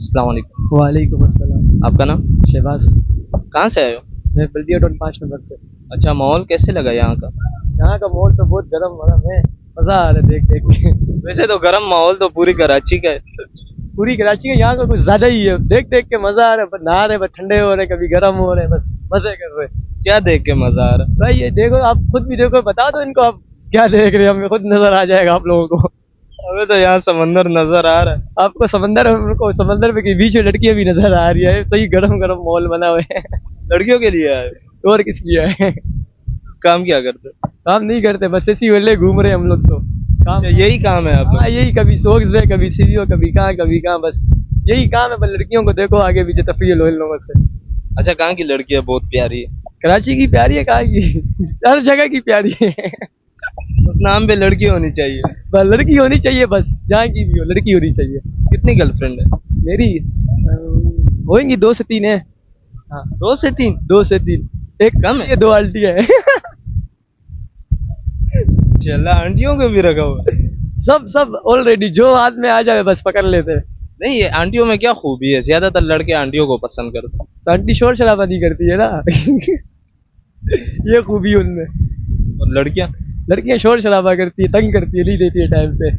अस्सलाम वालेकुम। वालेकुम अस्सलाम। आपका नाम? शहबाज। कहाँ से आए हो? मैं बल्दिया टोल 5 नंबर से। अच्छा, माहौल कैसे लगा यहाँ का? यहाँ का माहौल तो बहुत गर्म वरम है, मजा आ रहा है देख देख के। वैसे तो गर्म माहौल तो पूरी कराची का है। पूरी कराची का यहाँ का कुछ ज्यादा ही है, देख देख के मजा आ रहा है। बस नहा रहे, बस ठंडे हो रहे, कभी गर्म हो रहे, बस मजे कर रहे। क्या देख के मजा आ रहा भाई ये देखो, आप खुद भी देखो, बता दो इनको आप क्या देख रहे हैं, हमें खुद नजर आ जाएगा आप लोगों को। है? हमें तो यहाँ समंदर नजर आ रहा है। आपको समंदर, उनको समंदर के बीच में लड़कियां भी नजर आ रही है। सही गरम गरम माहौल बना हुआ है। लड़कियों के लिए आए हो? और किस लिए है? काम क्या करते हो? काम नहीं करते, बस ऐसी वेले घूम रहे हैं हम लोग तो। काम अच्छा, यही काम है आपका? हाँ, यही कभी सोक्स में, कभी सीढ़ियों, कभी कहाँ, बस यही काम है। बस लड़कियों को देखो आगे पीछे तफरीह लो इन लोगों से। अच्छा, कहाँ की लड़की है बहुत प्यारी है? कराची की प्यारी है, कहाँ की? हर जगह की प्यारी है। उस नाम पे लड़की होनी चाहिए। बस लड़की होनी चाहिए, बस जहाँ की भी हो लड़की होनी चाहिए। कितनी गर्लफ्रेंड है? मेरी होंगी 2 से 3 है। हाँ, 2 से 3? 2 से 3। एक कम है? ये 2 आंटी है। चला, आंटियों को भी रखा हुआ है। सब सब ऑलरेडी, जो हाथ में आ जाए बस पकड़ लेते हैं। नहीं, ये आंटियों में क्या खूबी है? ज्यादातर लड़के आंटियों को पसंद करते हैं। तो आंटी शोर शराबा नहीं करती है ना। ये खूबी उनमें। और लड़कियां? लड़कियां शोर शराबा करती है, तंग करती है, नहीं देती है टाइम पे।